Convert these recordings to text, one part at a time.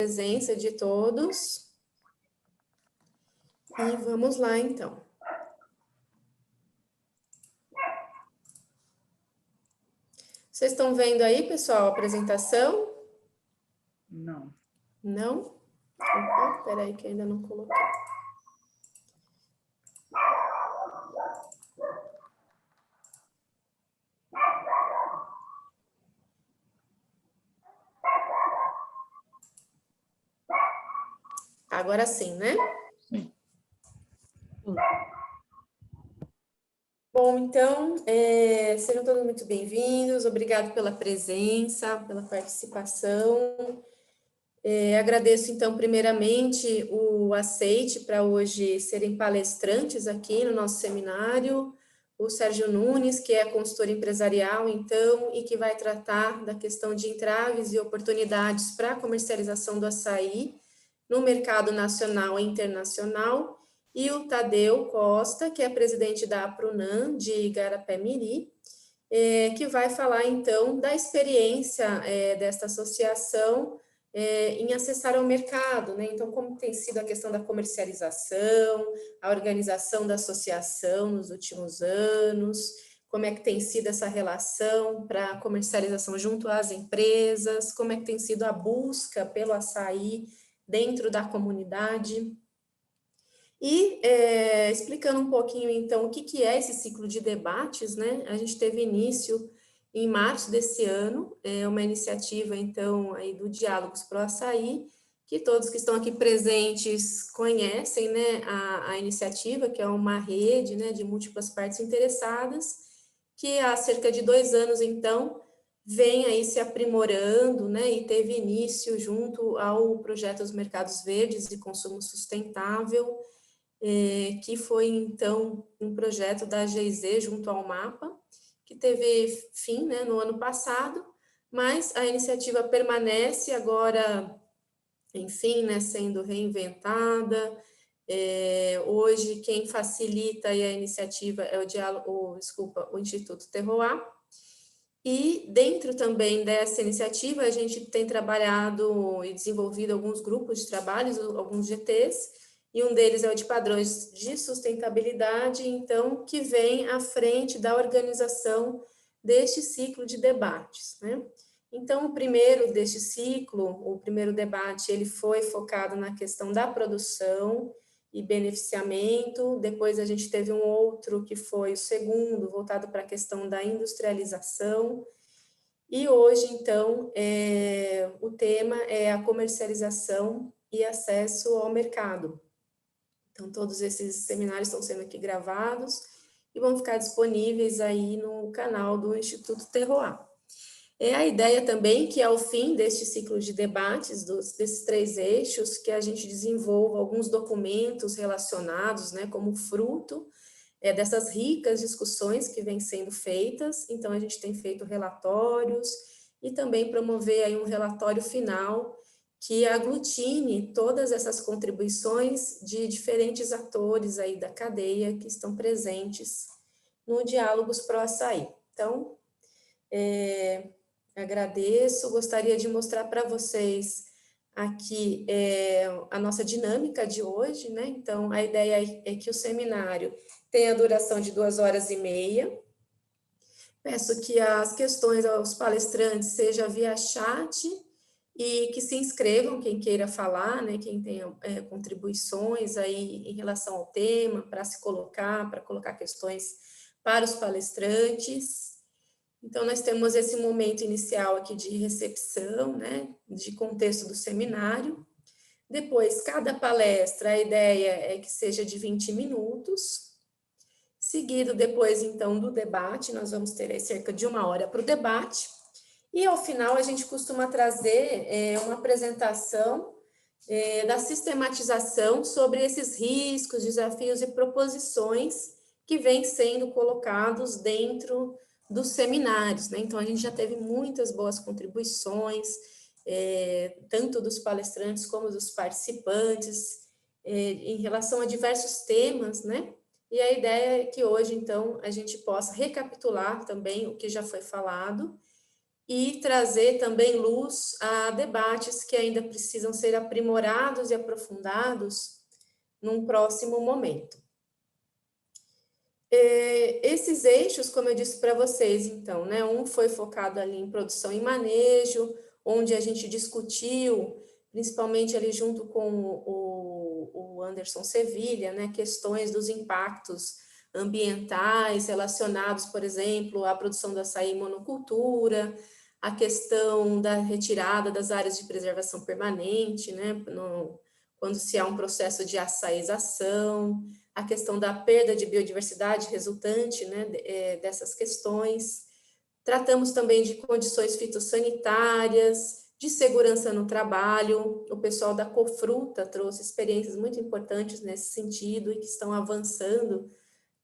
Presença de todos. E vamos lá, então. Vocês estão vendo aí, pessoal, a apresentação? Não. Não? Opa, espera aí que ainda não coloquei. Agora sim, né? Sim. Bom, então, sejam todos muito bem-vindos. Obrigado pela presença, pela participação. Agradeço, então, primeiramente, o aceite para hoje serem palestrantes aqui no nosso seminário, o Sérgio Nunes, que é consultor empresarial, então, e que vai tratar da questão de entraves e oportunidades para a comercialização do açaí no mercado nacional e internacional, e o Tadeu Costa, que é presidente da APRUNAM de Igarapé-Miri, que vai falar, então, da experiência desta associação em acessar ao mercado, né? Então, como tem sido a questão da comercialização, a organização da associação nos últimos anos, como é que tem sido essa relação para a comercialização junto às empresas, como é que tem sido a busca pelo açaí dentro da comunidade. E explicando um pouquinho, então, o que é esse ciclo de debates, né? A gente teve início em março desse ano, uma iniciativa, então, aí do Diálogos Pro Açaí, que todos que estão aqui presentes conhecem, né, a iniciativa, que é uma rede, né, de múltiplas partes interessadas, que há cerca de 2 anos, então, vem aí se aprimorando, né, e teve início junto ao projeto Os Mercados Verdes e Consumo Sustentável, que foi, então, um projeto da GIZ junto ao MAPA, que teve fim, né, no ano passado, mas a iniciativa permanece agora, enfim, né, sendo reinventada. Hoje, quem facilita a iniciativa é o Instituto Terroir. E dentro também dessa iniciativa, a gente tem trabalhado e desenvolvido alguns grupos de trabalhos, alguns GTs, e um deles é o de padrões de sustentabilidade, então, que vem à frente da organização deste ciclo de debates, né? Então, o primeiro deste ciclo, o primeiro debate, ele foi focado na questão da produção e beneficiamento. Depois a gente teve um outro que foi o segundo, voltado para a questão da industrialização. E hoje, então, o tema é a comercialização e acesso ao mercado. Então, todos esses seminários estão sendo aqui gravados e vão ficar disponíveis aí no canal do Instituto Terroir. A ideia também que ao fim deste ciclo de debates, desses 3 eixos, que a gente desenvolva alguns documentos relacionados, né, como fruto dessas ricas discussões que vêm sendo feitas. Então, a gente tem feito relatórios e também promover aí um relatório final que aglutine todas essas contribuições de diferentes atores aí da cadeia que estão presentes no Diálogos Pro Açaí. Então, agradeço, gostaria de mostrar para vocês aqui a nossa dinâmica de hoje, né? Então, a ideia é que o seminário tenha a duração de 2h30. Peço que as questões aos palestrantes seja via chat e que se inscrevam quem queira falar, né? Quem tenha contribuições aí em relação ao tema, para colocar questões para os palestrantes. Então, nós temos esse momento inicial aqui de recepção, né, de contexto do seminário. Depois, cada palestra, a ideia é que seja de 20 minutos. Seguido depois, então, do debate, nós vamos ter aí cerca de 1 hora para o debate. E, ao final, a gente costuma trazer uma apresentação da sistematização sobre esses riscos, desafios e proposições que vêm sendo colocados dentro dos seminários, né? Então, a gente já teve muitas boas contribuições, tanto dos palestrantes como dos participantes, em relação a diversos temas, né? E a ideia é que hoje, então, a gente possa recapitular também o que já foi falado e trazer também luz a debates que ainda precisam ser aprimorados e aprofundados num próximo momento. Esses eixos, como eu disse para vocês, então, né, um foi focado ali em produção e manejo, onde a gente discutiu, principalmente ali junto com o Anderson Sevilha, né, questões dos impactos ambientais relacionados, por exemplo, à produção do açaí em monocultura, a questão da retirada das áreas de preservação permanente, né, quando se há um processo de açaização, a questão da perda de biodiversidade resultante, né, dessas questões. Tratamos também de condições fitossanitárias, de segurança no trabalho. O pessoal da Cofruta trouxe experiências muito importantes nesse sentido e que estão avançando,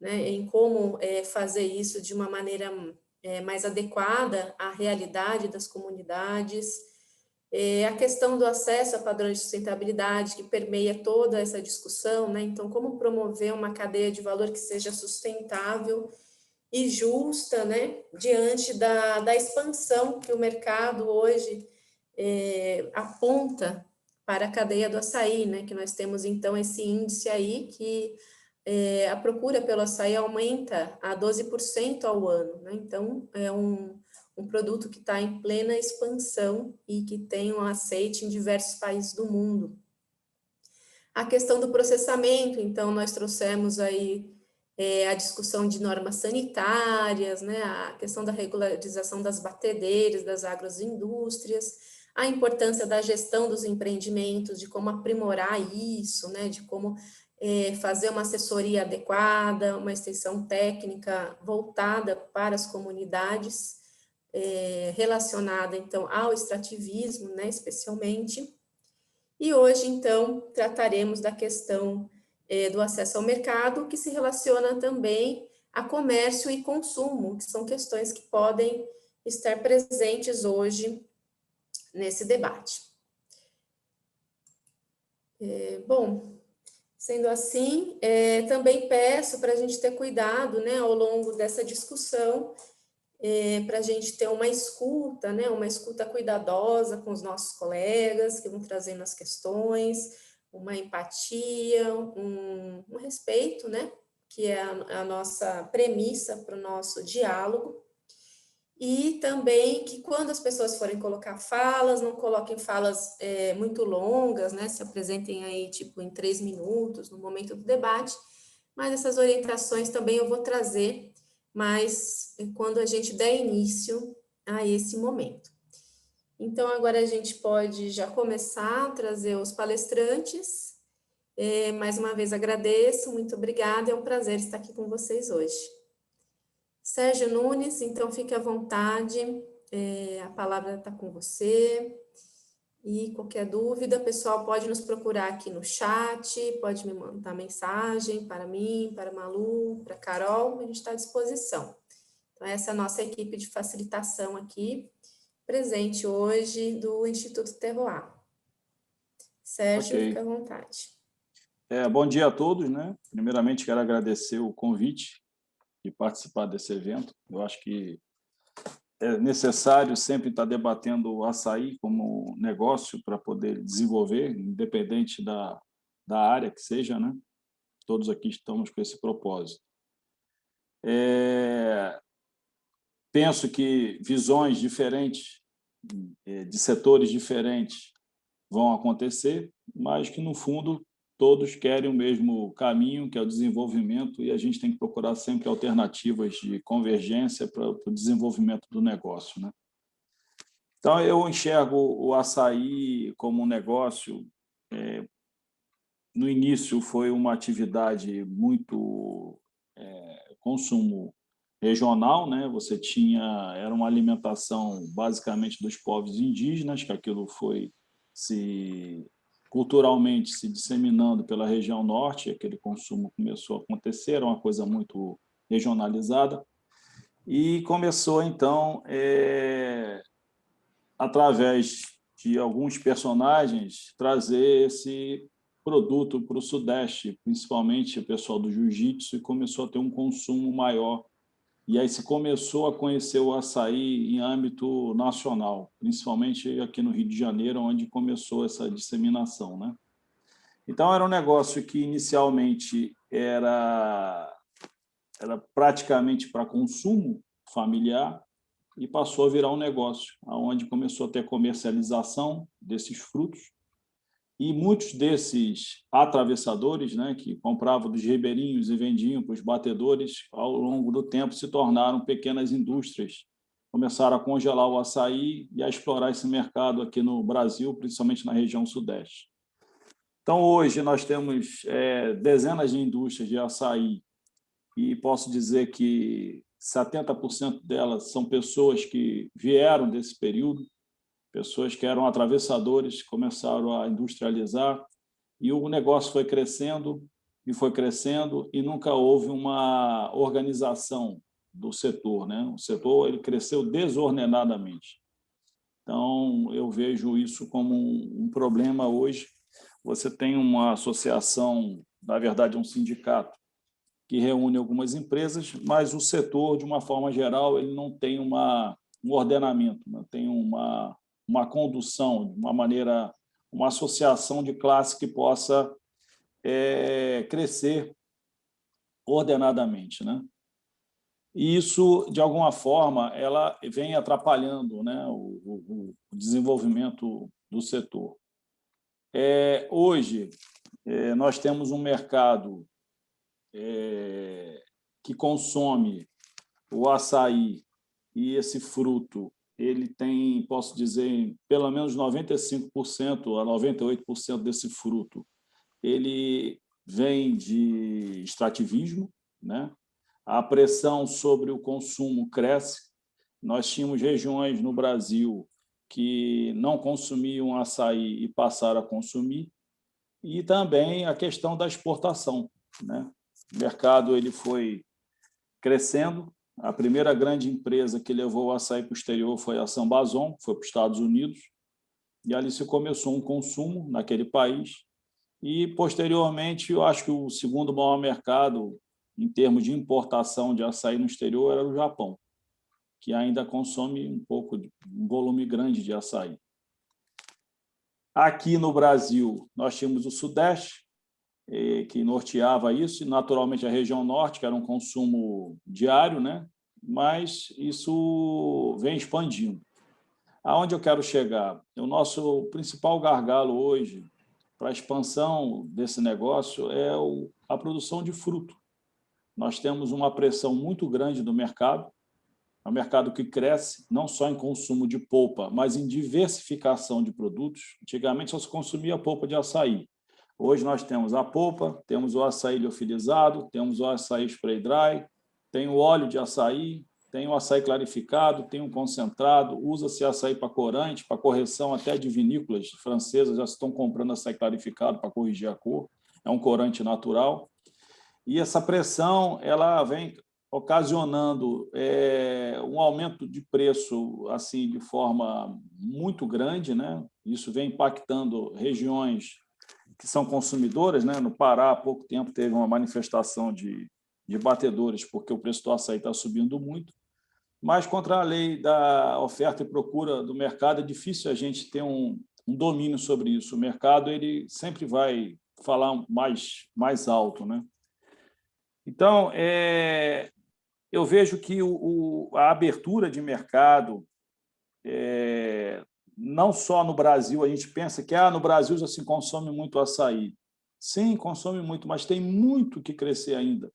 né, em como fazer isso de uma maneira mais adequada à realidade das comunidades. A questão do acesso a padrões de sustentabilidade, que permeia toda essa discussão, né? Então, como promover uma cadeia de valor que seja sustentável e justa, né? Diante da expansão que o mercado hoje aponta para a cadeia do açaí, né? Que nós temos, então, esse índice aí que a procura pelo açaí aumenta a 12% ao ano, né? Então, é um produto que está em plena expansão e que tem um aceite em diversos países do mundo. A questão do processamento, então, nós trouxemos aí a discussão de normas sanitárias, né, a questão da regularização das batedeiras, das agroindústrias, a importância da gestão dos empreendimentos, de como aprimorar isso, né, de como fazer uma assessoria adequada, uma extensão técnica voltada para as comunidades, relacionada, então, ao extrativismo, né, especialmente. E hoje, então, trataremos da questão do acesso ao mercado, que se relaciona também a comércio e consumo, que são questões que podem estar presentes hoje nesse debate. Bom, sendo assim, também peço para a gente ter cuidado, né, ao longo dessa discussão, para a gente ter uma escuta, né, uma escuta cuidadosa com os nossos colegas que vão trazendo as questões, uma empatia, um respeito, né, que é a nossa premissa para o nosso diálogo, e também que quando as pessoas forem colocar falas, não coloquem falas muito longas, né, se apresentem aí tipo em 3 minutos no momento do debate, mas essas orientações também eu vou trazer mas quando a gente der início a esse momento. Então, agora a gente pode já começar a trazer os palestrantes. Mais uma vez agradeço, muito obrigada, é um prazer estar aqui com vocês hoje. Sérgio Nunes, então fique à vontade, a palavra está com você. E qualquer dúvida, pessoal, pode nos procurar aqui no chat, pode me mandar mensagem para mim, para a Malu, para a Carol, a gente está à disposição. Então, essa é a nossa equipe de facilitação aqui, presente hoje do Instituto Terroir. Sérgio, Okay. fica à vontade. Bom dia a todos, né? Primeiramente, quero agradecer o convite de participar desse evento. Eu acho que é necessário sempre estar debatendo o açaí como negócio para poder desenvolver, independente da área que seja, né? Todos aqui estamos com esse propósito. Penso que visões diferentes, de setores diferentes, vão acontecer, mas que, no fundo, todos querem o mesmo caminho, que é o desenvolvimento, e a gente tem que procurar sempre alternativas de convergência para o desenvolvimento do negócio, né? Então, eu enxergo o açaí como um negócio. No início, foi uma atividade muito consumo regional, né? Você era uma alimentação basicamente dos povos indígenas, que aquilo foi culturalmente se disseminando pela região norte, aquele consumo começou a acontecer, era uma coisa muito regionalizada, e começou, então, através de alguns personagens, trazer esse produto para o Sudeste, principalmente o pessoal do jiu-jitsu, e começou a ter um consumo maior E aí se começou a conhecer o açaí em âmbito nacional, principalmente aqui no Rio de Janeiro, onde começou essa disseminação, né? Então, era um negócio que inicialmente era praticamente para consumo familiar e passou a virar um negócio, onde começou a ter comercialização desses frutos. E muitos desses atravessadores, né, que compravam dos ribeirinhos e vendiam para os batedores, ao longo do tempo se tornaram pequenas indústrias. Começaram a congelar o açaí e a explorar esse mercado aqui no Brasil, principalmente na região sudeste. Então, hoje, nós temos dezenas de indústrias de açaí e posso dizer que 70% delas são pessoas que vieram desse período, pessoas que eram atravessadores, começaram a industrializar e o negócio foi crescendo e nunca houve uma organização do setor, né? O setor ele cresceu desordenadamente. Então, eu vejo isso como um problema hoje. Você tem uma associação, na verdade, um sindicato, que reúne algumas empresas, mas o setor, de uma forma geral, ele não tem um ordenamento, não tem uma condução, de uma maneira, uma associação de classe que possa crescer ordenadamente, né? E isso, de alguma forma, ela vem atrapalhando, né, o desenvolvimento do setor. Hoje, nós temos um mercado que consome o açaí e esse fruto, ele tem, posso dizer, pelo menos 95% a 98% desse fruto, ele vem de extrativismo, né? A pressão sobre o consumo cresce. Nós tínhamos regiões no Brasil que não consumiam açaí e passaram a consumir, e também a questão da exportação, né? O mercado ele foi crescendo. A primeira grande empresa que levou o açaí para o exterior foi a Sambazon, foi para os Estados Unidos, e ali se começou um consumo naquele país. E, posteriormente, eu acho que o segundo maior mercado, em termos de importação de açaí no exterior, era o Japão, que ainda consome um volume grande de açaí. Aqui no Brasil, nós tínhamos o Sudeste, que norteava isso, e naturalmente a região norte, que era um consumo diário, né? Mas isso vem expandindo. Aonde eu quero chegar? O nosso principal gargalo hoje para a expansão desse negócio é a produção de fruto. Nós temos uma pressão muito grande do mercado, é um mercado que cresce não só em consumo de polpa, mas em diversificação de produtos. Antigamente só se consumia polpa de açaí. Hoje nós temos a polpa, temos o açaí liofilizado, temos o açaí spray dry, tem o óleo de açaí, tem o açaí clarificado, tem o concentrado, usa-se açaí para corante, para correção até de vinícolas francesas, já estão comprando açaí clarificado para corrigir a cor, é um corante natural. E essa pressão ela vem ocasionando um aumento de preço assim de forma muito grande, né? Isso vem impactando regiões que são consumidoras, né? No Pará, há pouco tempo, teve uma manifestação de batedores, porque o preço do açaí está subindo muito. Mas, contra a lei da oferta e procura do mercado, é difícil a gente ter um domínio sobre isso. O mercado ele sempre vai falar mais alto, né? Então, eu vejo que a abertura de mercado, não só no Brasil, a gente pensa que no Brasil já se consome muito açaí. Sim, consome muito, mas tem muito que crescer ainda.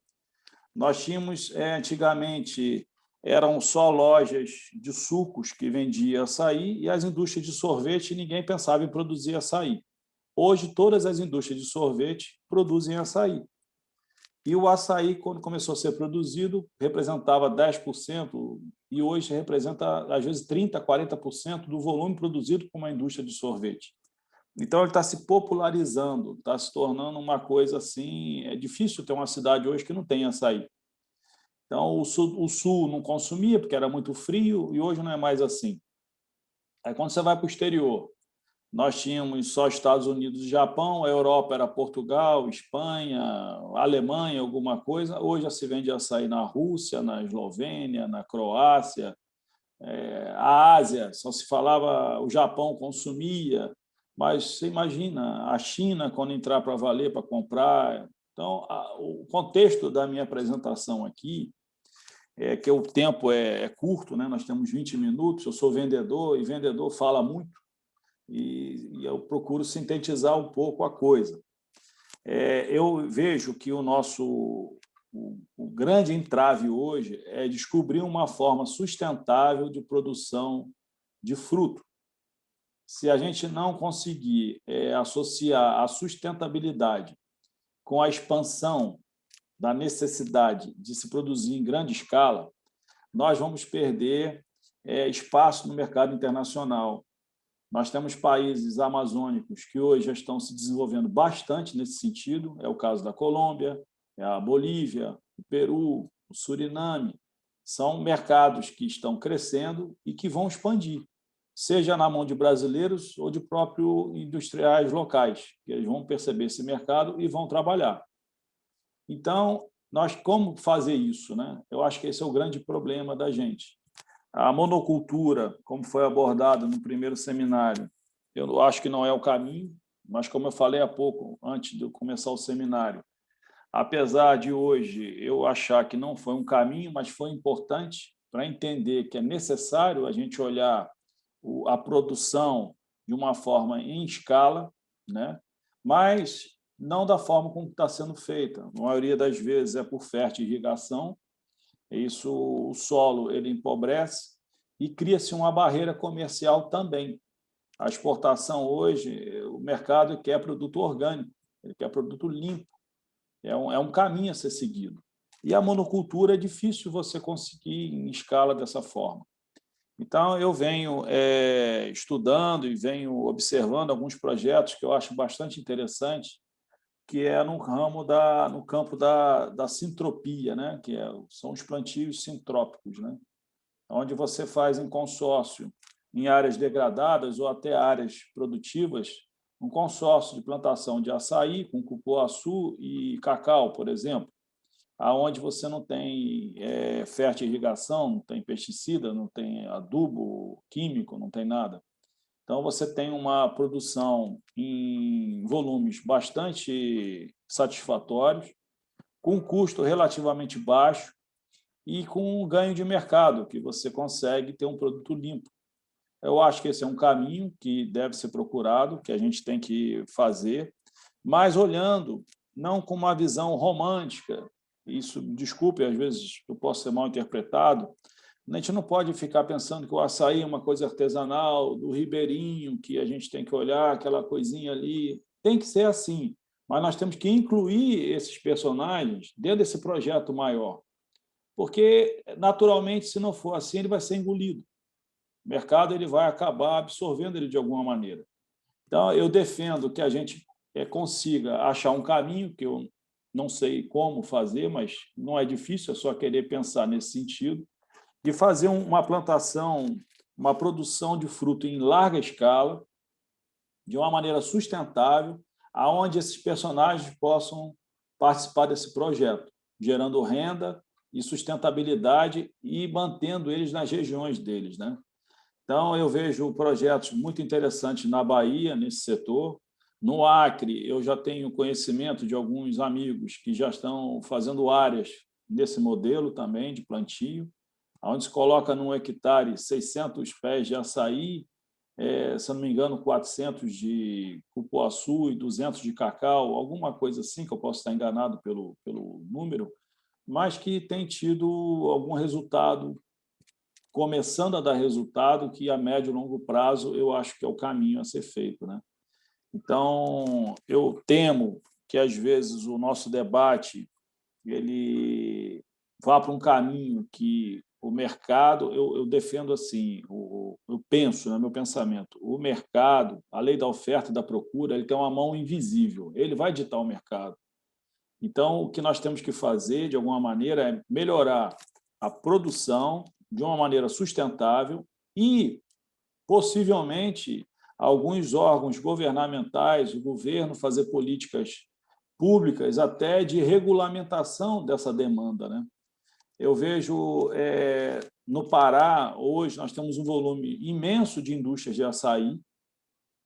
Nós tínhamos, antigamente, eram só lojas de sucos que vendiam açaí e as indústrias de sorvete, ninguém pensava em produzir açaí. Hoje, todas as indústrias de sorvete produzem açaí. E o açaí, quando começou a ser produzido, representava 10%, e hoje representa, às vezes, 30%, 40% do volume produzido por uma indústria de sorvete. Então, ele está se popularizando, está se tornando uma coisa assim... É difícil ter uma cidade hoje que não tem açaí. Então, o sul não consumia, porque era muito frio, e hoje não é mais assim. Aí, quando você vai para o exterior, nós tínhamos só Estados Unidos e Japão, a Europa era Portugal, Espanha, Alemanha, alguma coisa. Hoje já se vende açaí na Rússia, na Eslovênia, na Croácia, a Ásia, só se falava, o Japão consumia, mas você imagina, a China, quando entrar para valer, para comprar. Então, o contexto da minha apresentação aqui é que o tempo é curto, né? Nós temos 20 minutos, eu sou vendedor, e vendedor fala muito, e eu procuro sintetizar um pouco a coisa. Eu vejo que o grande entrave hoje é descobrir uma forma sustentável de produção de fruto. Se a gente não conseguir associar a sustentabilidade com a expansão da necessidade de se produzir em grande escala, nós vamos perder espaço no mercado internacional. Nós temos países amazônicos que hoje já estão se desenvolvendo bastante nesse sentido, é o caso da Colômbia, a Bolívia, o Peru, o Suriname. São mercados que estão crescendo e que vão expandir, seja na mão de brasileiros ou de próprios industriais locais, que eles vão perceber esse mercado e vão trabalhar. Então, como fazer isso, né? Eu acho que esse é o grande problema da gente. A monocultura, como foi abordado no primeiro seminário, eu acho que não é o caminho, mas, como eu falei há pouco, antes de começar o seminário, apesar de hoje eu achar que não foi um caminho, mas foi importante para entender que é necessário a gente olhar a produção de uma forma em escala, né? Mas não da forma como está sendo feita. A maioria das vezes é por fertirrigação. Isso, o solo ele empobrece e cria-se uma barreira comercial também. A exportação hoje, o mercado quer produto orgânico, ele quer produto limpo. É um caminho a ser seguido. E a monocultura é difícil você conseguir em escala dessa forma. Então, eu venho estudando e venho observando alguns projetos que eu acho bastante interessantes, que é no campo da sintropia, né? São os plantios sintrópicos, né? Onde você faz em consórcio, em áreas degradadas ou até áreas produtivas, um consórcio de plantação de açaí com cupuaçu e cacau, por exemplo, aonde você não tem fertirrigação, não tem pesticida, não tem adubo químico, não tem nada. Então, você tem uma produção em volumes bastante satisfatórios, com um custo relativamente baixo e com um ganho de mercado, que você consegue ter um produto limpo. Eu acho que esse é um caminho que deve ser procurado, que a gente tem que fazer, mas olhando não com uma visão romântica. Isso, desculpe, às vezes eu posso ser mal interpretado. A gente não pode ficar pensando que o açaí é uma coisa artesanal, do ribeirinho, que a gente tem que olhar aquela coisinha ali. Tem que ser assim, mas nós temos que incluir esses personagens dentro desse projeto maior, porque, naturalmente, se não for assim, ele vai ser engolido. O mercado ele vai acabar absorvendo ele de alguma maneira. Então, eu defendo que a gente consiga achar um caminho, que eu não sei como fazer, mas não é difícil, é só querer pensar nesse sentido, de fazer uma plantação, uma produção de fruto em larga escala, de uma maneira sustentável, aonde esses personagens possam participar desse projeto, gerando renda e sustentabilidade e mantendo eles nas regiões deles, né? Então, eu vejo projetos muito interessantes na Bahia, nesse setor. No Acre, eu já tenho conhecimento de alguns amigos que já estão fazendo áreas desse modelo também, de plantio, onde se coloca num hectare 600 pés de açaí, se eu não me engano, 400 de cupuaçu e 200 de cacau, alguma coisa assim, que eu posso estar enganado pelo número, mas que tem tido algum resultado, começando a dar resultado, que a médio e longo prazo eu acho que é o caminho a ser feito, né? Então, eu temo que, às vezes, o nosso debate ele vá para um caminho que o mercado, eu defendo assim, eu penso, no meu pensamento, o mercado, a lei da oferta e da procura, ele tem uma mão invisível, ele vai ditar o mercado. Então, o que nós temos que fazer, de alguma maneira, é melhorar a produção de uma maneira sustentável e, possivelmente, alguns órgãos governamentais, o governo fazer políticas públicas até de regulamentação dessa demanda, né? Eu vejo no Pará, hoje, nós temos um volume imenso de indústrias de açaí.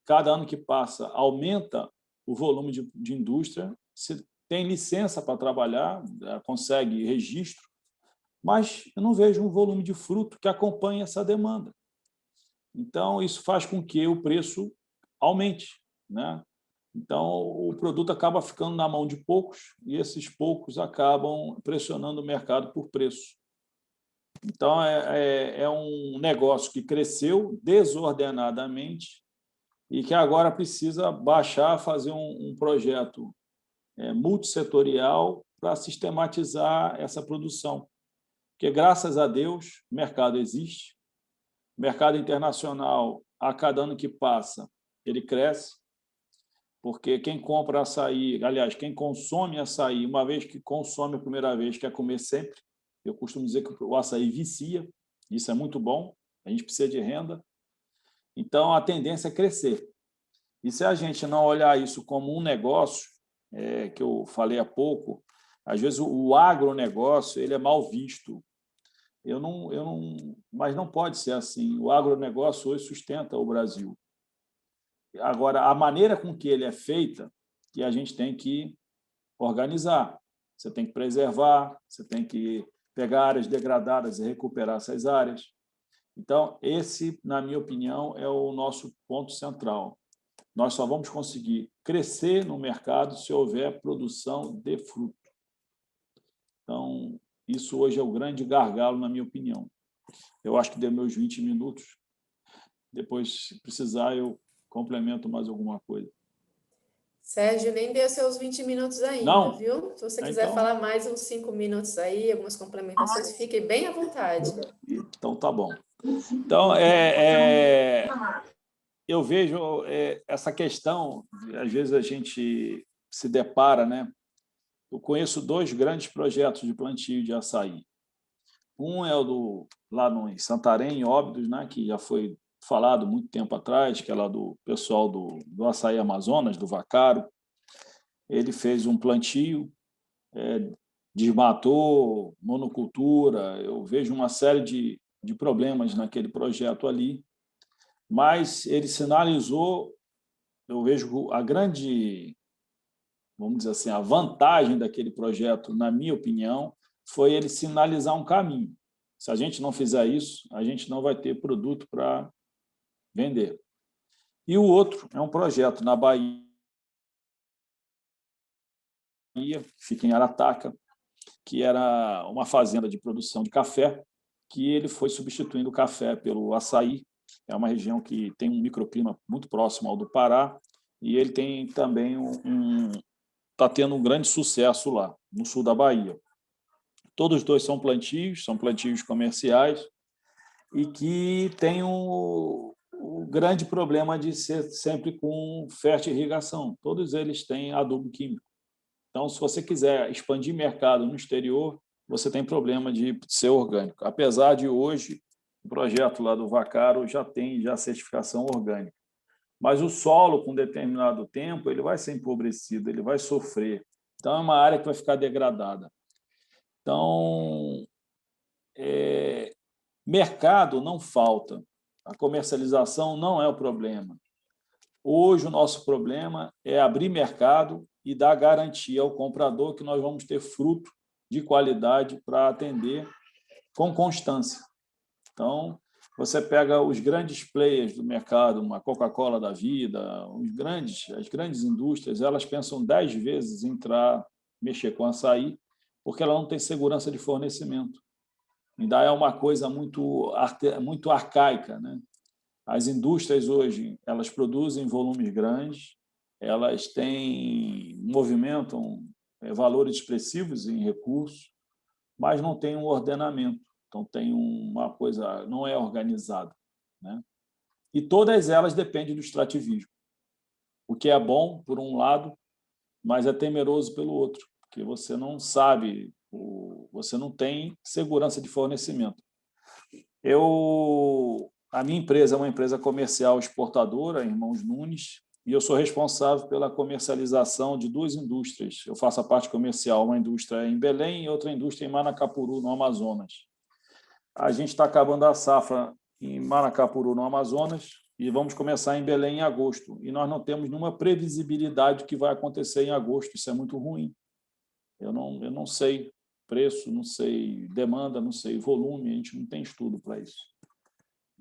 Cada ano que passa, aumenta o volume de indústria. Se tem licença para trabalhar, consegue registro, mas eu não vejo um volume de fruto que acompanhe essa demanda. Então, isso faz com que o preço aumente, né? Então, o produto acaba ficando na mão de poucos e esses poucos acabam pressionando o mercado por preço. Então, é um negócio que cresceu desordenadamente e que agora precisa baixar, fazer um projeto multissetorial para sistematizar essa produção. Porque, graças a Deus, o mercado existe, o mercado internacional, a cada ano que passa, ele cresce, porque quem compra açaí, aliás, quem consome açaí, uma vez que consome a primeira vez, quer comer sempre. Eu costumo dizer que o açaí vicia, isso é muito bom, a gente precisa de renda. Então, a tendência é crescer. E se a gente não olhar isso como um negócio, que eu falei há pouco, às vezes o agronegócio ele é mal visto. Mas não pode ser assim. O agronegócio hoje sustenta o Brasil. Agora, a maneira com que ele é feita, que a gente tem que organizar. Você tem que preservar, você tem que pegar áreas degradadas e recuperar essas áreas. Então, esse, na minha opinião, é o nosso ponto central. Nós só vamos conseguir crescer no mercado se houver produção de fruto. Então, isso hoje é o grande gargalo, na minha opinião. Eu acho que deu meus 20 minutos. Depois, se precisar, eu complemento mais alguma coisa. Sérgio, nem deu seus 20 minutos ainda, Não? viu? Se você quiser Então, falar mais uns 5 minutos aí, algumas complementações, fique bem à vontade. então tá bom. Então, eu vejo essa questão, às vezes a gente se depara, né? Eu conheço 2 grandes projetos de plantio de açaí. Um é o lá em Santarém, em Óbidos, né? Que já foi falado muito tempo atrás, que é lá do pessoal do Açaí Amazonas, do Vacaro. Ele fez um plantio, desmatou, monocultura. Eu vejo uma série de problemas naquele projeto ali, mas ele sinalizou, eu vejo a grande, vamos dizer assim, a vantagem daquele projeto, na minha opinião, foi ele sinalizar um caminho. Se a gente não fizer isso, a gente não vai ter produto para vender. E o outro é um projeto na Bahia, fica em Arataca, que era uma fazenda de produção de café, que ele foi substituindo o café pelo açaí. É uma região que tem um microclima muito próximo ao do Pará, e ele tem também está tendo um grande sucesso lá, no sul da Bahia. Todos os 2 são plantios comerciais, e que têm o grande problema de ser sempre com fertirrigação. Todos eles têm adubo químico. Então, se você quiser expandir mercado no exterior, você tem problema de ser orgânico. Apesar de hoje, o projeto lá do Vacaro já tem certificação orgânica. Mas o solo, com determinado tempo, ele vai ser empobrecido, ele vai sofrer. Então, é uma área que vai ficar degradada. Então, mercado não falta. A comercialização não é o problema. Hoje, o nosso problema é abrir mercado e dar garantia ao comprador que nós vamos ter fruto de qualidade para atender com constância. Então, você pega os grandes players do mercado, uma Coca-Cola da vida, as grandes indústrias, elas pensam 10 vezes em mexer com açaí, porque ela não tem segurança de fornecimento. Ainda é uma coisa muito arcaica, né? As indústrias hoje, elas produzem volumes grandes, elas movimentam valores expressivos em recursos, mas não tem um ordenamento. Então, tem uma coisa, não é organizada, né? E todas elas dependem do extrativismo, o que é bom, por um lado, mas é temeroso pelo outro, porque você não sabe, você não tem segurança de fornecimento. a minha empresa é uma empresa comercial exportadora, Irmãos Nunes, e eu sou responsável pela comercialização de duas indústrias. Eu faço a parte comercial, uma indústria em Belém e outra indústria em Manacapuru, no Amazonas. A gente está acabando a safra em Manacapuru, no Amazonas, e vamos começar em Belém em agosto. E nós não temos nenhuma previsibilidade do que vai acontecer em agosto. Isso é muito ruim. Eu não sei preço, não sei demanda, não sei volume, a gente não tem estudo para isso.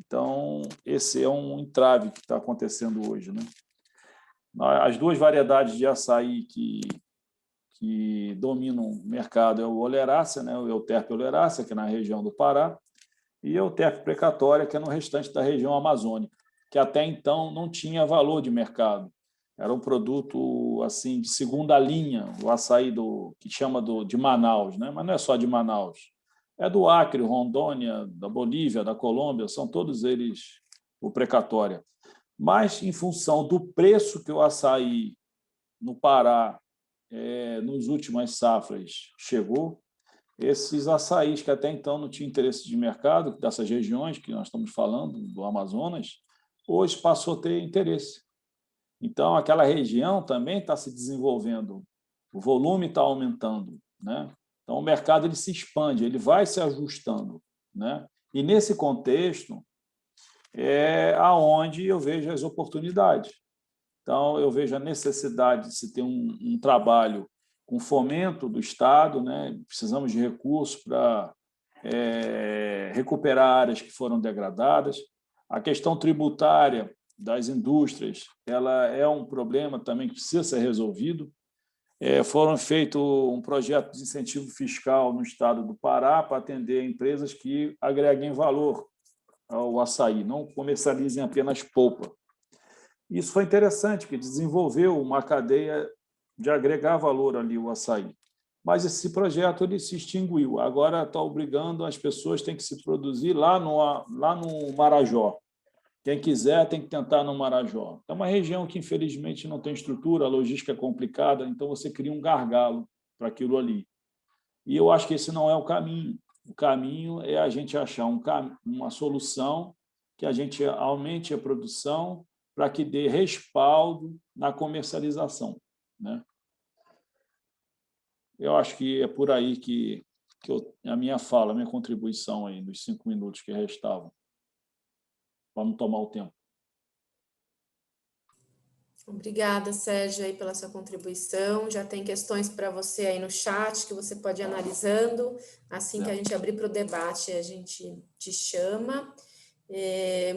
Então, esse é um entrave que está acontecendo hoje, né? As duas variedades de açaí que dominam o mercado é o Oleracea, né? O Euterpe oleracea, que é na região do Pará, e a Euterpe precatória, que é no restante da região amazônica, que até então não tinha valor de mercado. Era um produto assim de segunda linha, o açaí que chama de Manaus, né? Mas não é só de Manaus. É do Acre, Rondônia, da Bolívia, da Colômbia, são todos eles o precatória. Mas, em função do preço que o açaí no Pará, nos últimas safras, chegou, esses açaís que até então não tinham interesse de mercado, dessas regiões que nós estamos falando, do Amazonas, hoje passou a ter interesse. Então, aquela região também está se desenvolvendo, o volume está aumentando, né? Então, o mercado ele se expande, ele vai se ajustando, né? E, nesse contexto, é aonde eu vejo as oportunidades. Então, eu vejo a necessidade de se ter um trabalho com fomento do Estado, né? Precisamos de recursos para recuperar áreas que foram degradadas. A questão tributária das indústrias, ela é um problema também que precisa ser resolvido. Foram feito um projeto de incentivo fiscal no estado do Pará para atender empresas que agreguem valor ao açaí, não comercializem apenas polpa. Isso foi interessante, que desenvolveu uma cadeia de agregar valor ali o açaí. Mas esse projeto ele se extinguiu. Agora está obrigando as pessoas têm que se produzir lá no Marajó. Quem quiser tem que tentar no Marajó. É uma região que, infelizmente, não tem estrutura, a logística é complicada, então você cria um gargalo para aquilo ali. E eu acho que esse não é o caminho. O caminho é a gente achar uma solução que a gente aumente a produção para que dê respaldo na comercialização, né? Eu acho que é por aí que a minha fala, a minha contribuição aí, nos 5 minutos que restavam. Vamos tomar o tempo. Obrigada, Sérgio, aí pela sua contribuição. Já tem questões para você aí no chat que você pode ir analisando. Assim que a gente abrir para o debate, a gente te chama.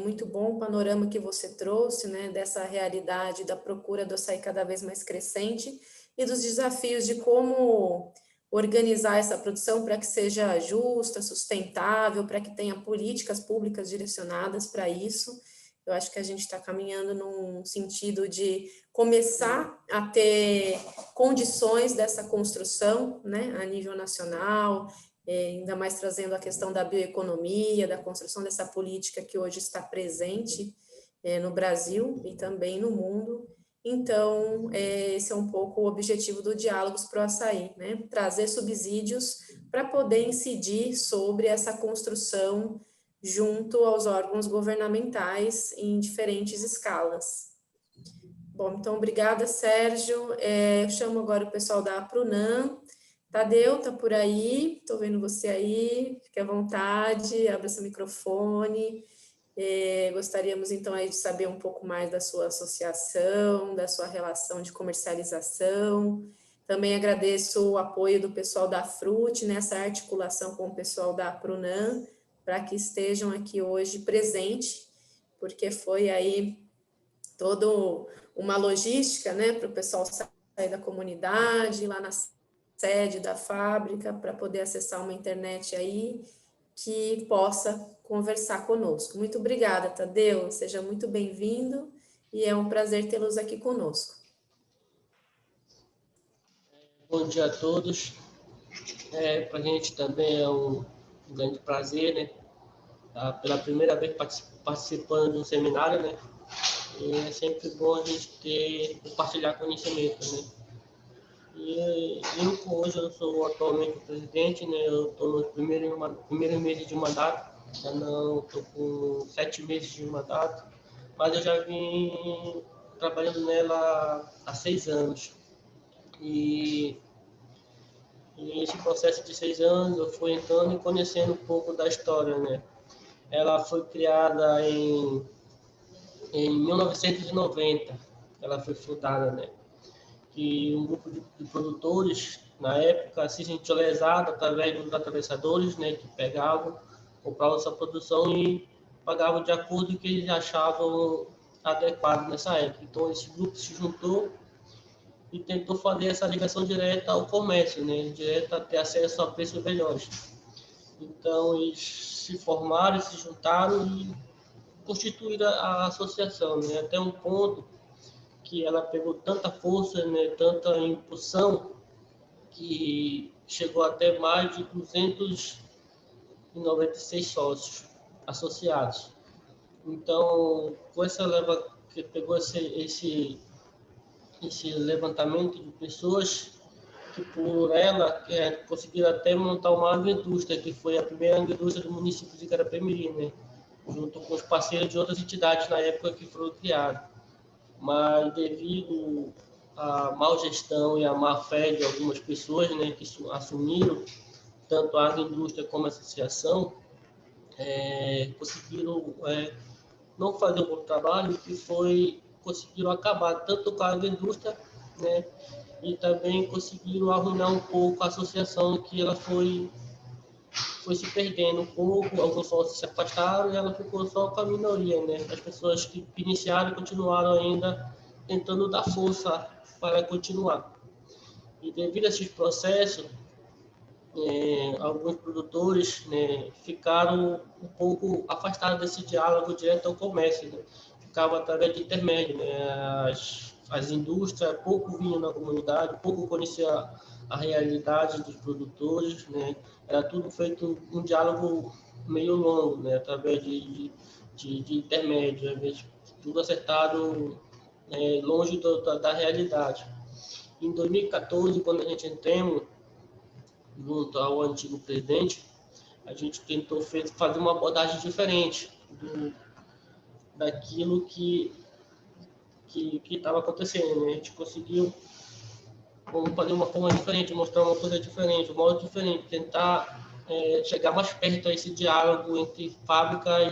Muito bom o panorama que você trouxe, né, dessa realidade da procura do açaí cada vez mais crescente e dos desafios de como organizar essa produção para que seja justa, sustentável, para que tenha políticas públicas direcionadas para isso. Eu acho que a gente está caminhando num sentido de começar a ter condições dessa construção, né, a nível nacional, ainda mais trazendo a questão da bioeconomia, da construção dessa política que hoje está presente no Brasil e também no mundo. Então, esse é um pouco o objetivo do Diálogos Pro Açaí, né? Trazer subsídios para poder incidir sobre essa construção junto aos órgãos governamentais em diferentes escalas. Bom, então, obrigada, Sérgio. Eu chamo agora o pessoal da Prunan. Tadeu, tá por aí? Estou vendo você aí. Fique à vontade, abra seu microfone. Gostaríamos, então, aí de saber um pouco mais da sua associação, da sua relação de comercialização. Também agradeço o apoio do pessoal da Frute nessa articulação com o pessoal da Prunan, para que estejam aqui hoje presente, porque foi aí toda uma logística, né, para o pessoal sair da comunidade, lá na sede da fábrica, para poder acessar uma internet aí que possa conversar conosco. Muito obrigada, Tadeu, seja muito bem-vindo e é um prazer tê-los aqui conosco. Bom dia a todos. Para a gente também é um grande prazer, né? Pela primeira vez participando de um seminário, né? E é sempre bom a gente compartilhar conhecimento, né? E hoje eu sou atualmente o presidente, né? Eu estou no primeiro mês de mandato. Já não, estou com 7 meses de mandato, mas eu já vim trabalhando nela há 6 anos. E nesse processo de 6 anos eu fui entrando e conhecendo um pouco da história, né? Ela foi criada em 1990, ela foi fundada, né? Que um grupo de produtores, na época, se sentiu lesado através dos atravessadores, né? Que pegavam, compravam sua produção e pagavam de acordo com o que eles achavam adequado nessa época. Então, esse grupo se juntou e tentou fazer essa ligação direta ao comércio, né? Direto a ter acesso a preços melhores. Então, eles se formaram, se juntaram e constituíram a associação, né? Até um ponto que ela pegou tanta força, né? Tanta impulsão, que chegou até mais de 296 sócios associados. Então, com essa leva que pegou esse levantamento de pessoas que por ela conseguiram até montar uma agroindústria, que foi a primeira agroindústria do município de Carapé-Mirim, né? Junto com os parceiros de outras entidades na época que foram criadas. Mas devido à má gestão e à má fé de algumas pessoas, né, que assumiram tanto a agroindústria como a associação, conseguiram não fazer um bom trabalho, que foi conseguiram acabar tanto com a agroindústria, né, e também conseguiram arruinar um pouco a associação, que ela foi se perdendo um pouco, alguns sócios se afastaram e ela ficou só com a minoria, né? As pessoas que iniciaram continuaram ainda tentando dar força para continuar. E devido a esses processos, alguns produtores, né, ficaram um pouco afastados desse diálogo direto ao comércio, né? Ficavam através de intermédio, né? As indústrias pouco vinham na comunidade, pouco conheciam a realidade dos produtores, né? Era tudo feito um diálogo meio longo, né? Através de intermédio, às vezes tudo acertado, longe da realidade. Em 2014, quando a gente entrou junto ao antigo presidente, a gente tentou fazer uma abordagem diferente daquilo que estava acontecendo, né? A gente conseguiu fazer uma forma diferente, mostrar uma coisa diferente, um modo diferente, tentar chegar mais perto a esse diálogo entre fábrica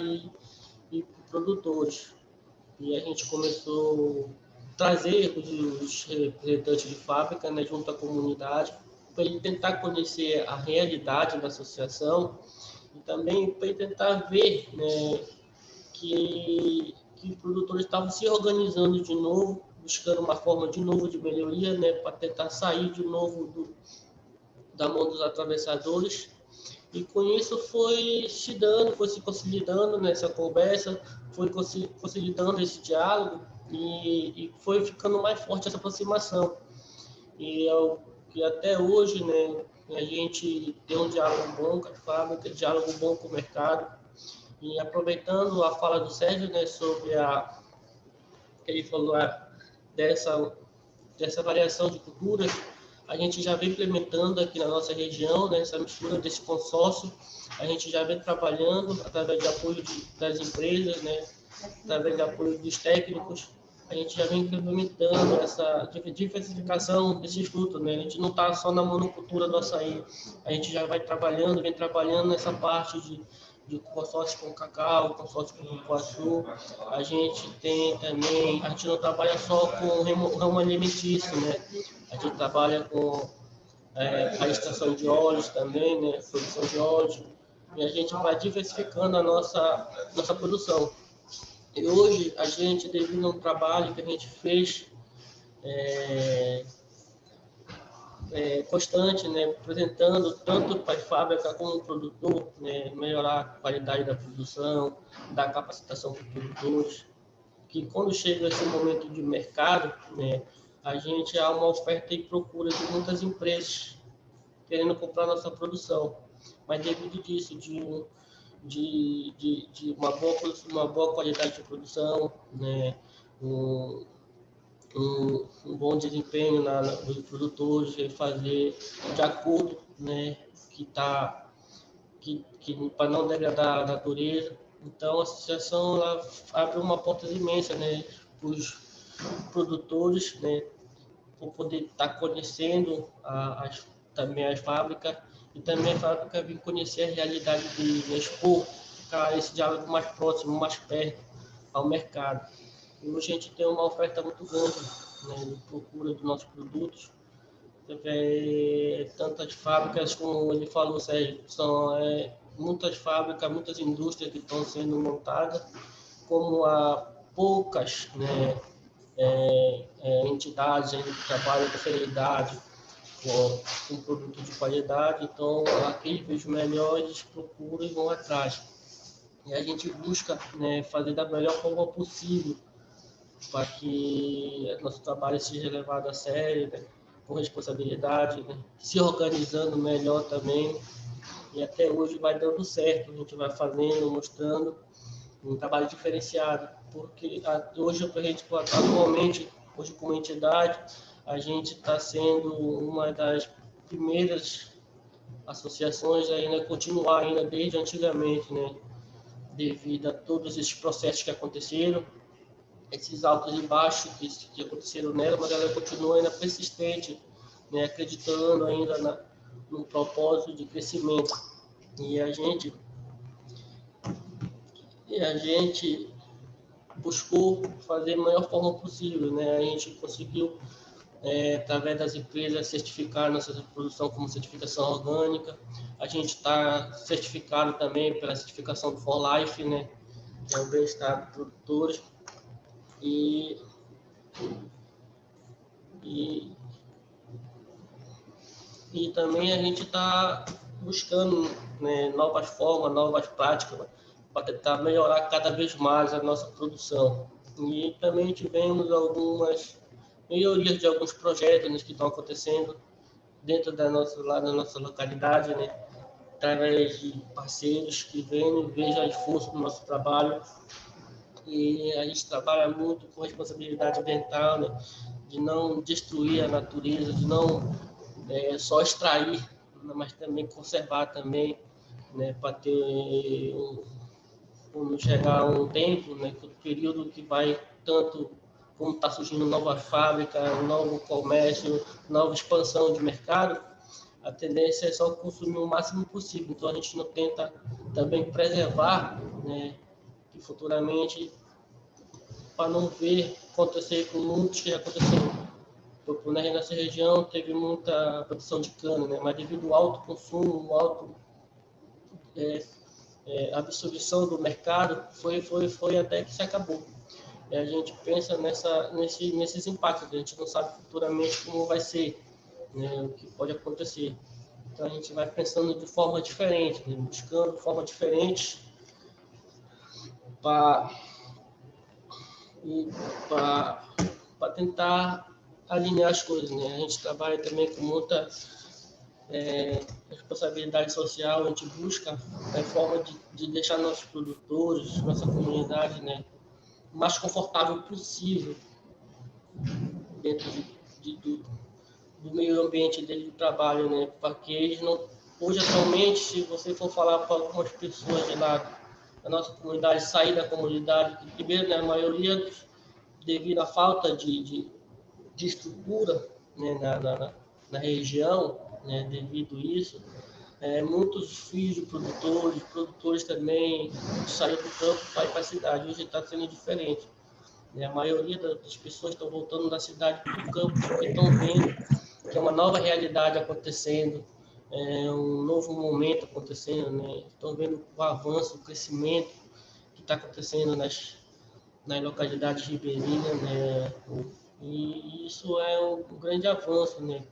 e produtores. E a gente começou a trazer os representantes de fábrica, né, junto à comunidade, para ele tentar conhecer a realidade da associação e também para ele tentar ver, né, que os produtores estavam se organizando de novo, buscando uma forma de novo de melhoria, né, para tentar sair de novo da mão dos atravessadores. E com isso foi se consolidando nessa conversa, foi consolidando esse diálogo e foi ficando mais forte essa aproximação. E até hoje, né, a gente tem um diálogo bom com a fábrica, diálogo bom com o mercado. E aproveitando a fala do Sérgio, né, sobre que ele falou dessa variação de culturas, a gente já vem implementando aqui na nossa região, né, essa mistura desse consórcio. A gente já vem trabalhando através de apoio das empresas, né, através de apoio dos técnicos. A gente já vem implementando essa diversificação desses frutos, né? A gente não está só na monocultura do açaí, a gente já vem trabalhando nessa parte de consórcio com cacau, consórcio com cupuaçu. A gente tem também, a gente não trabalha só com o ramo alimentício, né? A gente trabalha com a extração de óleos também, né? Produção de óleos. E a gente vai diversificando a nossa produção. E hoje, a gente, devido a um trabalho que a gente fez constante, né, apresentando tanto para a fábrica como o produtor, né, melhorar a qualidade da produção, dar capacitação para os produtores, que quando chega esse momento de mercado, né, a gente há uma oferta e procura de muitas empresas querendo comprar nossa produção, mas devido disso, de uma boa qualidade de produção, né, um bom desempenho dos produtores, fazer de acordo, né, que para não degradar a natureza. Então, a associação ela abre uma porta imensa, né, para os produtores, né, por poder estar conhecendo também as fábricas, e também a fábrica vir conhecer a realidade de expor esse diálogo mais próximo, mais perto ao mercado. E hoje a gente tem uma oferta muito grande, né, de procura dos nossos produtos. Tantas fábricas, como ele falou, Sérgio, são muitas fábricas, muitas indústrias que estão sendo montadas, como há poucas, né, entidades que trabalham com fidelidade, com produto de qualidade. Então, aqueles vejo melhores procuram e vão atrás. E a gente busca, né, fazer da melhor forma possível para que nosso trabalho seja levado a sério, né, com responsabilidade, né, se organizando melhor também. E até hoje vai dando certo, a gente vai fazendo, mostrando um trabalho diferenciado, porque hoje a gente, atualmente, hoje como entidade, a gente está sendo uma das primeiras associações ainda continuar ainda desde antigamente, né, devido a todos esses processos que aconteceram, esses altos e baixos que aconteceram nela, mas ela continua ainda persistente, né, acreditando ainda no propósito de crescimento. E a gente buscou fazer da melhor forma possível, né? A gente conseguiu, através das empresas, certificar nossa produção como certificação orgânica. A gente está certificado também pela certificação do For Life, né, que é o bem-estar dos produtores. E também a gente está buscando, né, novas formas, novas práticas para tentar melhorar cada vez mais a nossa produção. E também tivemos algumas melhorias de alguns projetos, né, que estão acontecendo dentro da nossa localidade, né, através de parceiros que vêm e vejam a esforço do nosso trabalho. E a gente trabalha muito com responsabilidade ambiental, né, de não destruir a natureza, de não só extrair, mas também conservar também, né, para ter quando chegar um tempo, né, que o período que vai tanto como está surgindo nova fábrica, novo comércio, nova expansão de mercado, a tendência é só consumir o máximo possível. Então a gente não tenta também preservar, né, que futuramente, para não ver acontecer com muitos que já aconteceram. Porque na nossa região teve muita produção de cana, né, mas devido ao alto consumo, alto absorção do mercado, foi até que se acabou. E a gente pensa nesses impactos, a gente não sabe futuramente como vai ser, né, o que pode acontecer. Então a gente vai pensando de forma diferente, né, buscando forma diferente para tentar alinhar as coisas, né? A gente trabalha também com muita responsabilidade social, a gente busca a forma de deixar nossos produtores, nossa comunidade, né, o mais confortável possível dentro do meio ambiente dele de trabalho, né, para que eles não... Hoje, atualmente, se você for falar para algumas pessoas da nossa comunidade, sair da comunidade, que primeiro, né, a maioria, devido à falta de estrutura, né, na região, né, devido a isso, muitos filhos de produtores também saíram do campo para ir para a cidade. Hoje está sendo diferente, né? A maioria das pessoas estão voltando da cidade para o campo porque estão vendo que é uma nova realidade acontecendo, um novo momento acontecendo, né? Estão vendo o avanço, o crescimento que está acontecendo nas localidades ribeirinhas, né? E isso é um grande avanço, né?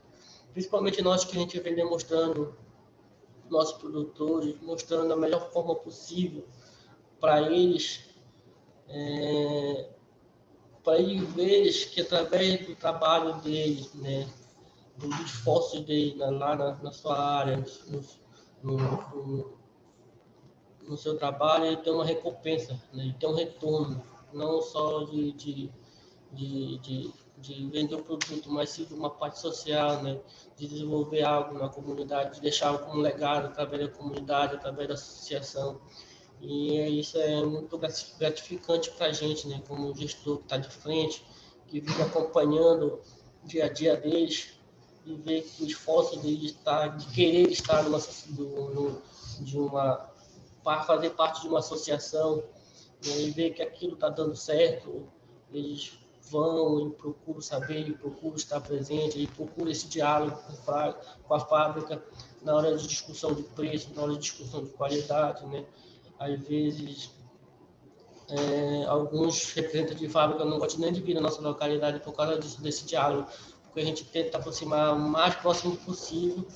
Principalmente nós que a gente vem demonstrando, nossos produtores, mostrando da melhor forma possível para eles verem que através do trabalho deles, né, dos esforços deles lá na sua área, no seu trabalho, ele tem uma recompensa, né, ele tem um retorno, não só de de vender um produto, mas sim de uma parte social, né? De desenvolver algo na comunidade, de deixar algo como legado através da comunidade, através da associação. E isso é muito gratificante para a gente, né? Como gestor que está de frente, que vive acompanhando o dia a dia deles e ver que o esforço deles de querer estar para fazer parte de uma associação, né? E ver que aquilo está dando certo, eles vão e procuram saber, e procuram estar presente, e procuram esse diálogo com a fábrica na hora de discussão de preço, na hora de discussão de qualidade, né? Às vezes, alguns representantes de fábrica não gostam nem de vir na nossa localidade por causa desse diálogo, porque a gente tenta aproximar o mais próximo possível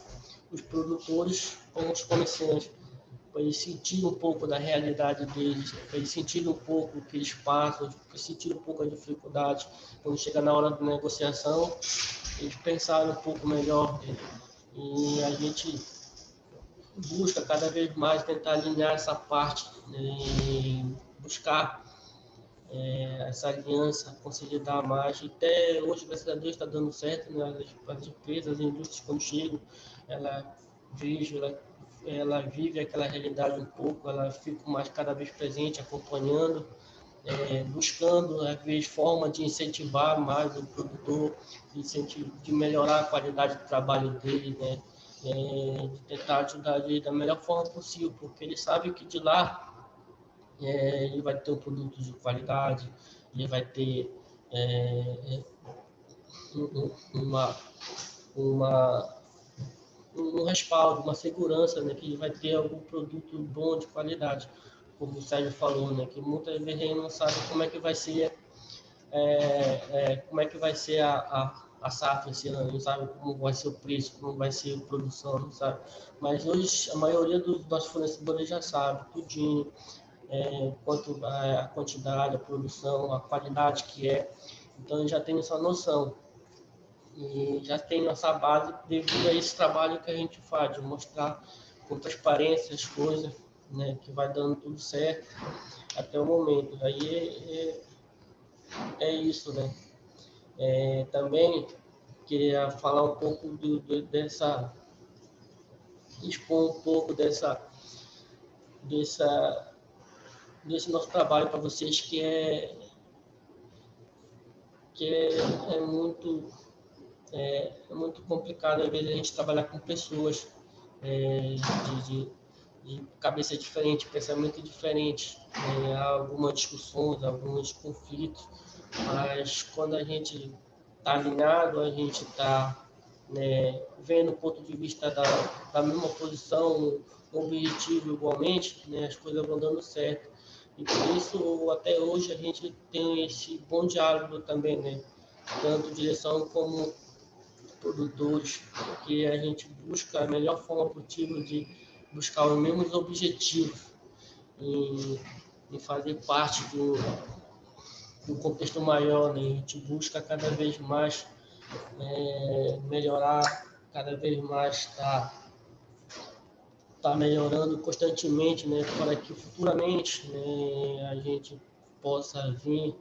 os produtores com os comerciantes, para eles sentirem um pouco da realidade deles, para eles sentirem um pouco o que eles passam, para eles sentirem um pouco a dificuldade. Quando chega na hora da negociação, eles pensarem um pouco melhor. E a gente busca cada vez mais tentar alinhar essa parte, né, buscar essa aliança, consolidar mais. E até hoje, graças a Deus, está dando certo, né? As empresas, as indústrias, quando chegam, ela vive aquela realidade um pouco, ela fica mais cada vez presente, acompanhando, buscando, às vezes, forma de incentivar mais o produtor, de melhorar a qualidade do trabalho dele, né? De tentar ajudar ele da melhor forma possível, porque ele sabe que de lá ele vai ter um produto de qualidade, ele vai ter uma, um respaldo, uma segurança, né, que ele vai ter algum produto bom de qualidade, como o Sérgio falou, né, que muitas vezes ele não sabe como é que vai ser a safra esse ano, não sabe como vai ser o preço, como vai ser a produção, não sabe. Mas hoje a maioria dos nossos fornecedores já sabe tudinho, quanto a quantidade, a produção, a qualidade que é. Então já tem essa noção e já tem essa base devido a esse trabalho que a gente faz, de mostrar com transparência as coisas, né, que vai dando tudo certo até o momento. Aí é isso, né? Também queria falar um pouco expor um pouco desse nosso trabalho para vocês, que é muito complicado, às vezes, a gente trabalhar com pessoas de cabeça diferente, pensamento diferente, há algumas discussões, alguns conflitos, mas quando a gente está alinhado, a gente está vendo o ponto de vista da mesma posição, objetivo igualmente, né, as coisas vão dando certo. E por isso, até hoje, a gente tem esse bom diálogo também, né? Tanto direção como produtores, porque a gente busca a melhor forma possível de buscar os mesmos objetivos e fazer parte do contexto maior, né? A gente busca cada vez mais melhorar, cada vez mais tá melhorando constantemente, né? Para que futuramente, né, a gente possa vir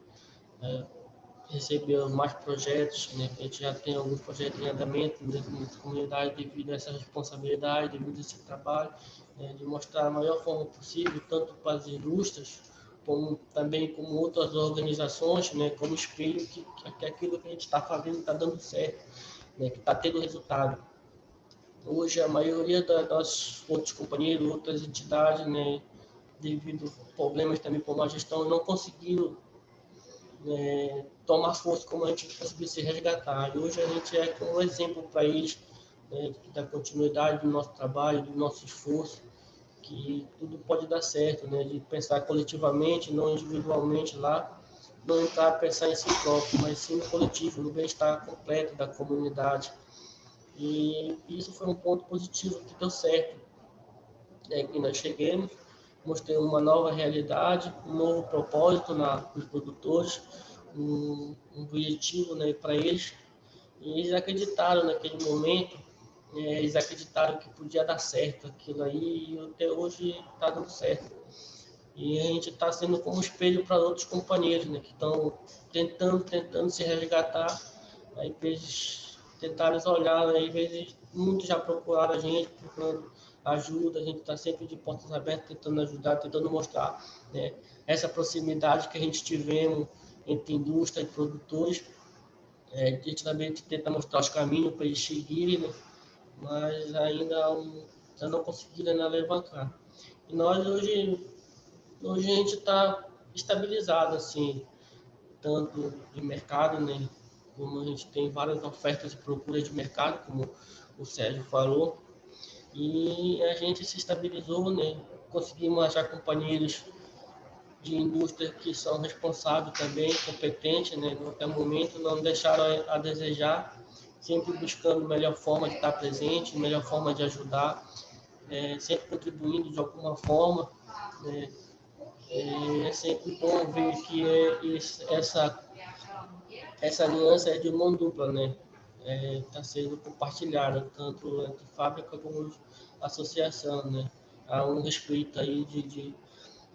receber mais projetos, né? A gente já tem alguns projetos em andamento dentro da comunidade devido a essa responsabilidade, devido a esse trabalho, de mostrar a maior forma possível, tanto para as indústrias, como também como outras organizações, né? Como espelho que aquilo que a gente está fazendo está dando certo, né? Que está tendo resultado. Hoje, a maioria das outros companheiros, outras entidades, né? Devido a problemas também com a gestão, não conseguiram tomar força como a gente conseguiu se resgatar. E hoje a gente é como um exemplo para eles, né, da continuidade do nosso trabalho, do nosso esforço, que tudo pode dar certo, né, de pensar coletivamente, não individualmente lá, não entrar a pensar em si próprio, mas sim no coletivo, no bem-estar completo da comunidade. E isso foi um ponto positivo que deu certo, né, que nós chegamos, mostrei uma nova realidade, um novo propósito nos produtores, um objetivo, né, para eles, e eles acreditaram naquele momento, eles acreditaram que podia dar certo aquilo aí, e até hoje está dando certo. E a gente está sendo como espelho para outros companheiros, né, que estão tentando se resgatar. Aí, às vezes, tentaram olhar, aí, às vezes, muitos já procuraram a gente, procurando ajuda, a gente está sempre de portas abertas, tentando ajudar, tentando mostrar, né, essa proximidade que a gente tivemos entre indústria e produtores. A gente também tenta mostrar os caminhos para eles seguirem, né, mas ainda não conseguiram alavancar. E nós, hoje a gente está estabilizado, assim, tanto de mercado, né, como a gente tem várias ofertas e procuras de mercado, como o Sérgio falou, e a gente se estabilizou, né, conseguimos achar companheiros de indústria que são responsáveis também, competentes, né, no até momento não deixaram a desejar, sempre buscando a melhor forma de estar presente, a melhor forma de ajudar, sempre contribuindo de alguma forma, né. É sempre bom ver que essa aliança é de mão dupla, né? Está sendo compartilhada, tanto entre fábrica como associação, né? Há um respeito aí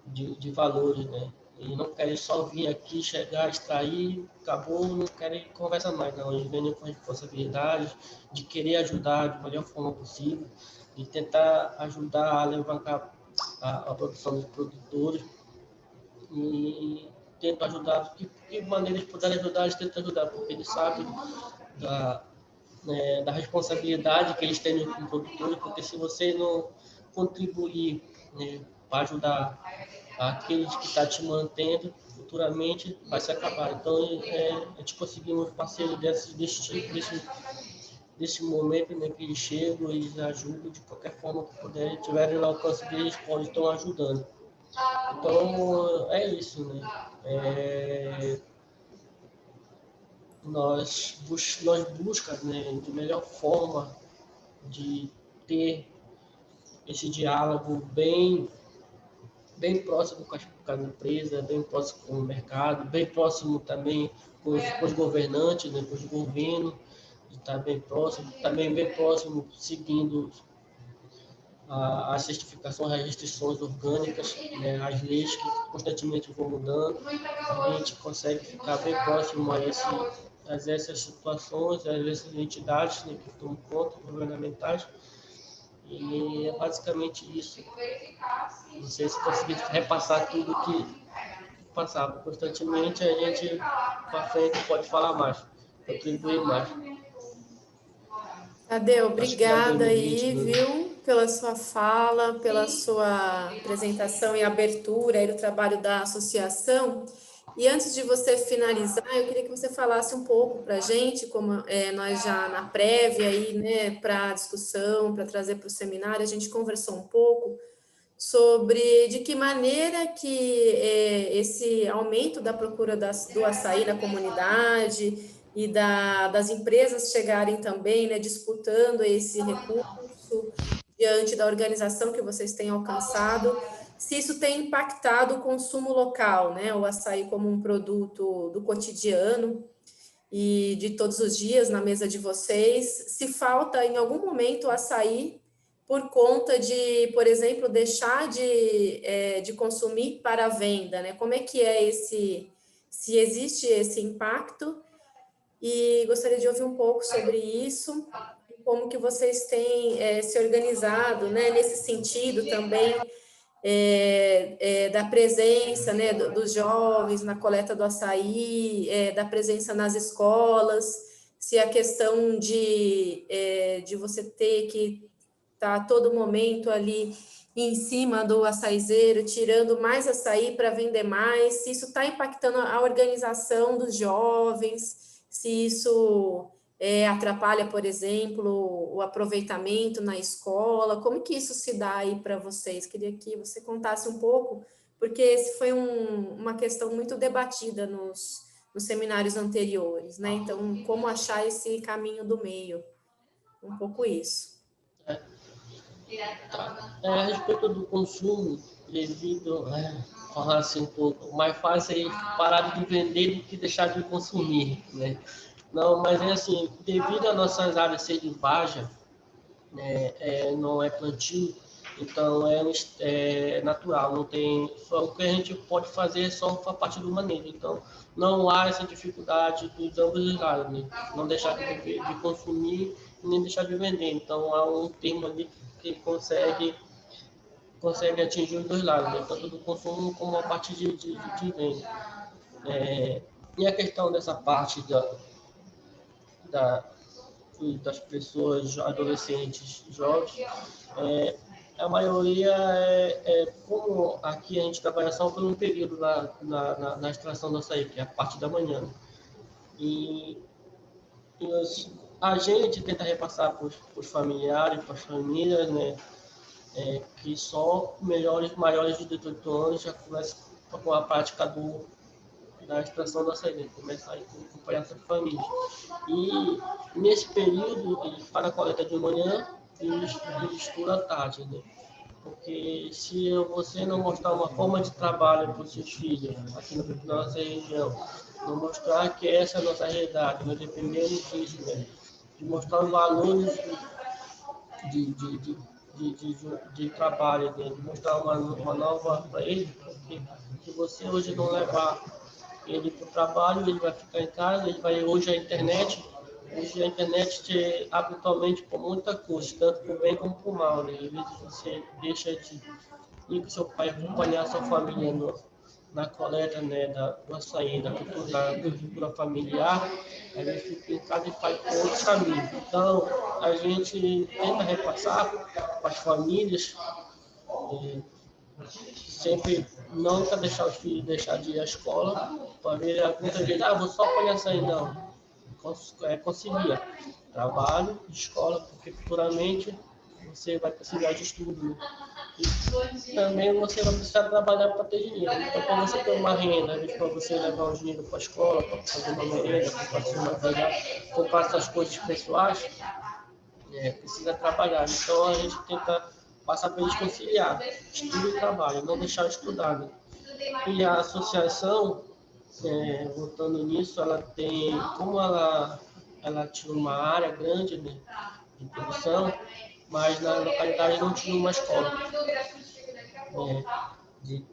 de valores, né? E não querem só vir aqui, chegar, extrair, acabou, não querem conversar mais, não. Eles vêm com responsabilidade de querer ajudar de melhor forma possível, de tentar ajudar a alavancar a produção dos produtores, e tento ajudar, de que maneira eles puderem ajudar, eles tentam ajudar, porque eles sabem da responsabilidade que eles têm com o produtor, porque se você não contribuir, né, para ajudar aqueles que estão te mantendo, futuramente vai se acabar. Então, a gente conseguimos parceiro desse tipo, desse momento, né, que eles chegam, eles ajudam de qualquer forma que puderem, tiverem no alcance deles, podem estar ajudando. Então, é isso, né? Nós buscamos, né, de melhor forma de ter esse diálogo bem próximo com as empresas, bem próximo com o mercado, bem próximo também com os governantes, né, com os governos, de estar bem próximo, também bem próximo seguindo as certificações, as restrições orgânicas, né, as leis que constantemente vão mudando. A gente consegue ficar bem próximo a essas situações, a essas entidades, né, que tomam conta, governamentais. E é basicamente isso. Não sei se consegui repassar tudo que passava constantemente, a gente para frente pode falar mais, contribuir mais. Tadeu, Acho que já deu obrigada limite, aí, né? viu, pela sua fala, pela sua apresentação e abertura aí do trabalho da associação. E antes de você finalizar, eu queria que você falasse um pouco para a gente, como nós já na prévia aí, né, para a discussão, para trazer para o seminário, a gente conversou um pouco sobre de que maneira que esse aumento da procura do açaí na comunidade e das empresas chegarem também, né, disputando esse recurso diante da organização que vocês têm alcançado, se isso tem impactado o consumo local, né, o açaí como um produto do cotidiano e de todos os dias na mesa de vocês, se falta em algum momento o açaí por conta de, por exemplo, deixar de consumir para a venda, né? Como é que é se existe esse impacto? E gostaria de ouvir um pouco sobre isso, como que vocês têm se organizado, né, nesse sentido também, da presença, né, dos jovens na coleta do açaí, da presença nas escolas, se a questão de você ter que estar a todo momento ali em cima do açaizeiro, tirando mais açaí para vender mais, se isso está impactando a organização dos jovens, se isso atrapalha, por exemplo, o aproveitamento na escola, como que isso se dá aí para vocês? Queria que você contasse um pouco, porque esse foi uma questão muito debatida nos seminários anteriores, né? Então, como achar esse caminho do meio? Um pouco isso. A respeito do consumo, devido, falar assim um pouco, mais fácil é parar de vender do que deixar de consumir, né? Não, mas é assim, devido às nossas áreas serem baixas, não é plantio, Então, é natural, não tem... Só o que a gente pode fazer é só a parte do manejo. Então, não há essa dificuldade dos ambos os lados, né? Não deixar de consumir e nem deixar de vender. Então, há um termo ali que consegue atingir os dois lados, né? Tanto do consumo como a parte de venda. E a questão dessa parte das pessoas adolescentes, jovens, a maioria como aqui a gente trabalha só por um período na extração do açaí, que é a parte da manhã. E a gente tenta repassar para os familiares, para as famílias, né, que só maiores de 18 anos já começam com a prática da extração da açaí, começar a acompanhar essa família. E nesse período, ele para a coleta de manhã e estuda à tarde, né? Porque se você não mostrar uma forma de trabalho para os seus filhos, aqui na nossa região, não mostrar que essa é a nossa realidade, nós dependemos disso, né? De mostrar os valores de trabalho, de mostrar uma nova para ele, porque se você hoje não levar ele para o trabalho, ele vai ficar em casa, hoje a internet te abre totalmente por muita coisa, tanto para o bem como para o mal, né? Às vezes você deixa de ir com seu pai acompanhar sua família na coleta, né, do açaí, da cultura familiar, a gente fica em casa e faz com outros caminhos. Então, a gente tenta repassar para as famílias, sempre nunca deixar os filhos deixar de ir à escola, para ver muitas vezes, vou só apanhar açaí, não. Conciliar trabalho e escola, porque futuramente você vai precisar de estudo, né? E também você vai precisar trabalhar para ter dinheiro. Então, para você ter uma renda, para você levar o dinheiro para a escola, para fazer uma merenda, para fazer uma vida, comprar essas coisas pessoais, precisa trabalhar. Então, a gente tenta passar para eles conciliar estudo e trabalho, não deixar de estudar, né? E a associação, voltando nisso, ela tem, como ela tinha uma área grande, né, de produção, mas na localidade não tinha uma escola de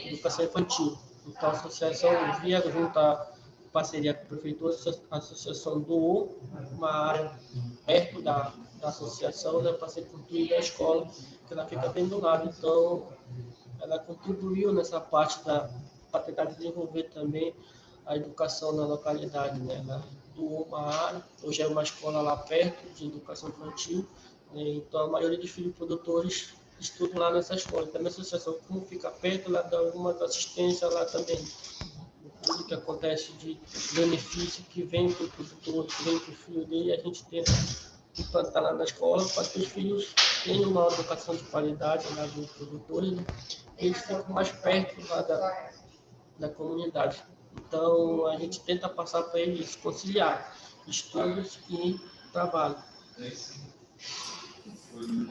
educação infantil. Então a associação via juntar parceria com a prefeitura, a associação doou uma área perto da associação, né, para ser construída a escola, que ela fica bem do lado. Então ela contribuiu nessa parte para tentar desenvolver também a educação na localidade, né? Ela doou uma área, hoje é uma escola lá perto de educação infantil, né? Então a maioria dos filhos produtores estudam lá nessa escola. Também a associação, como fica perto, ela dá alguma assistência lá também. Tudo que acontece de benefício que vem para o produtor, que vem para o filho dele, a gente tenta implantar lá na escola para que os filhos tenham uma educação de qualidade lá dos produtores, né? Eles ficam mais perto lá da comunidade. Então, a gente tenta passar para eles conciliar estudos e trabalho.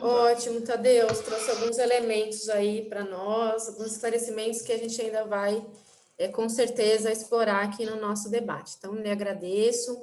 Ótimo, Tadeu, você trouxe alguns elementos aí para nós, alguns esclarecimentos que a gente ainda vai, com certeza, explorar aqui no nosso debate. Então, lhe agradeço.